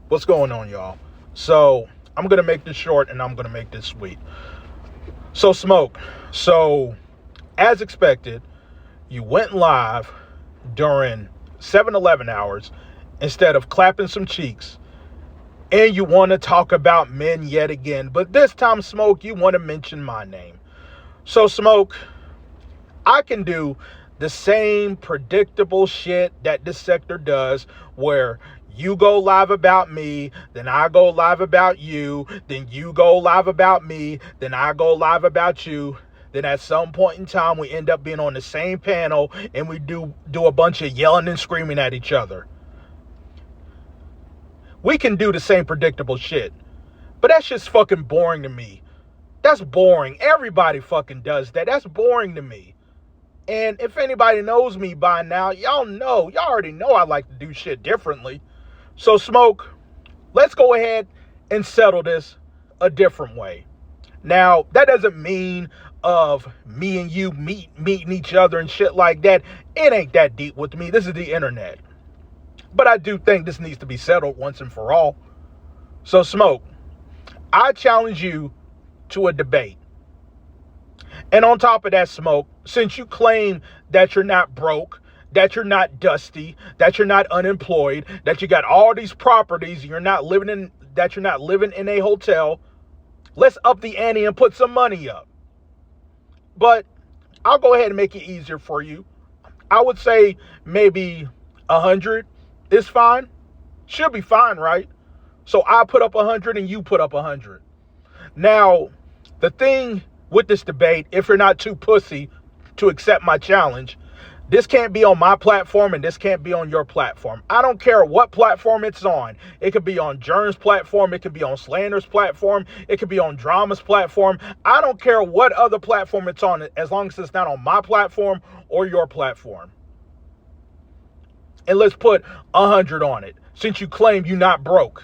What's going on, y'all? So, I'm going to make this short and I'm going to make this sweet. So, Smoke. So, as expected, you went live during 7-Eleven hours instead of clapping some cheeks. And you want to talk about men yet again. But this time, Smoke, you want to mention my name. So, Smoke, I can do the same predictable shit that this sector does where you go live about me, then I go live about you, then you go live about me, then I go live about you. Then at some point in time, we end up being on the same panel and we do a bunch of yelling and screaming at each other. We can do the same predictable shit, but that's just fucking boring to me. That's boring. Everybody fucking does that. That's boring to me. And if anybody knows me by now, y'all already know I like to do shit differently. So, Smoke, let's go ahead and settle this a different way. Now, that doesn't mean of me and you meeting each other and shit like that. It ain't that deep with me. This is the internet. But I do think this needs to be settled once and for all. So, Smoke, I challenge you to a debate. And on top of that, Smoke, since you claim that you're not broke, that you're not dusty, that you're not unemployed, that you got all these properties, you're not living in a hotel, let's up the ante and put some money up. But I'll go ahead and make it easier for you. I would say maybe 100 is fine. Should be fine, right? So I put up 100 and you put up 100. Now, the thing with this debate, if you're not too pussy to accept my challenge, this can't be on my platform and this can't be on your platform. I don't care what platform it's on. It could be on Jern's platform. It could be on Slander's platform. It could be on Drama's platform. I don't care what other platform it's on as long as it's not on my platform or your platform. And let's put 100 on it since you claim you're not broke.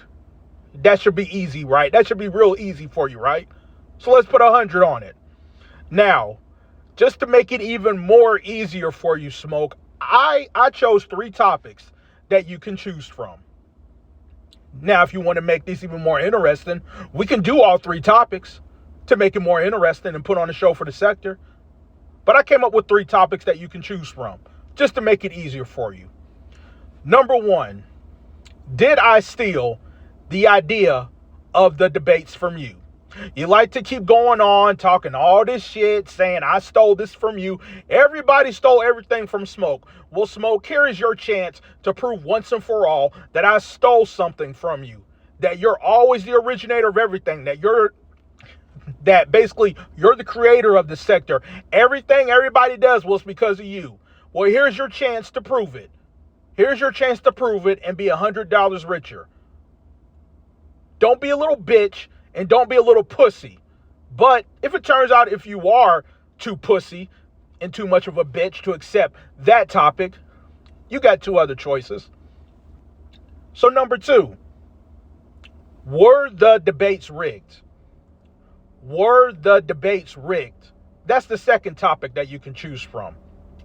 That should be easy, right? That should be real easy for you, right? So let's put 100 on it. Now, just to make it even more easier for you, Smoke, I chose 3 topics that you can choose from. Now, if you want to make this even more interesting, we can do all 3 topics to make it more interesting and put on a show for the sector. But I came up with 3 topics that you can choose from just to make it easier for you. Number 1, did I steal the idea of the debates from you? You like to keep going on, talking all this shit, saying I stole this from you. Everybody stole everything from Smoke. Well, Smoke, here is your chance to prove once and for all that I stole something from you. That you're always the originator of everything. That basically you're the creator of the sector. Everything everybody does was because of you. Well, here's your chance to prove it. Here's your chance to prove it and be $100 richer. Don't be a little bitch. And don't be a little pussy. But if it turns out if you are too pussy and too much of a bitch to accept that topic, you got 2 other choices. So number 2, were the debates rigged? Were the debates rigged? That's the second topic that you can choose from.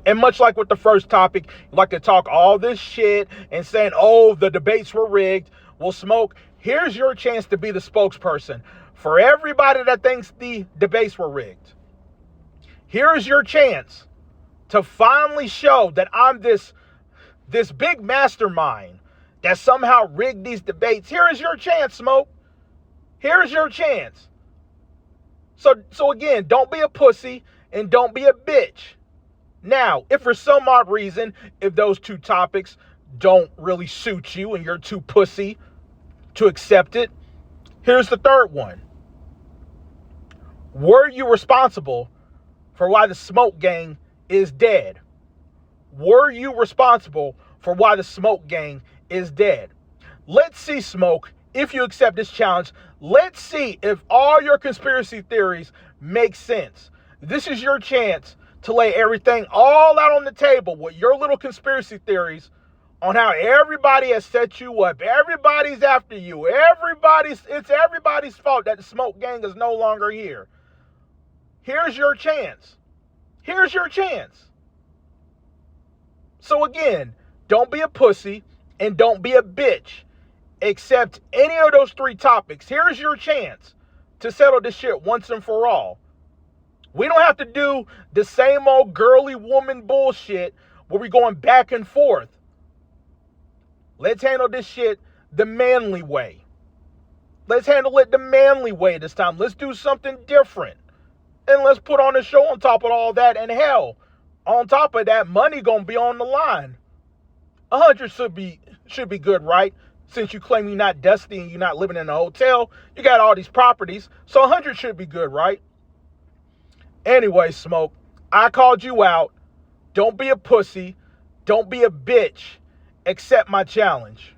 And much like with the first topic, you like to talk all this shit and saying, oh, the debates were rigged. Well, Smoke, here's your chance to be the spokesperson for everybody that thinks the debates were rigged. Here's your chance to finally show that I'm this big mastermind that somehow rigged these debates. Here is your chance, Smoke. Here's your chance. So again, don't be a pussy and don't be a bitch. Now, if for some odd reason, if those 2 topics don't really suit you and you're too pussy to accept it, here's the third one. Were you responsible for why the Smoke Gang is dead? Were you responsible for why the Smoke Gang is dead? Let's see, Smoke, if you accept this challenge. Let's see if all your conspiracy theories make sense. This is your chance to lay everything all out on the table with your little conspiracy theories on how everybody has set you up. Everybody's after you. It's everybody's fault that the Smoke Gang is no longer here. Here's your chance. Here's your chance. So again, don't be a pussy and don't be a bitch. accept any of those 3 topics, here's your chance to settle this shit once and for all. We don't have to do the same old girly woman bullshit where we're going back and forth. Let's handle this shit the manly way. Let's handle it the manly way this time. Let's do something different. And let's put on a show on top of all that. And hell, on top of that, money gonna be on the line. 100 should be good, right? Since you claim you're not dusty and you're not living in a hotel, you got all these properties, so 100 should be good, right? Anyway, Smoke, I called you out. Don't be a pussy. Don't be a bitch. Accept my challenge.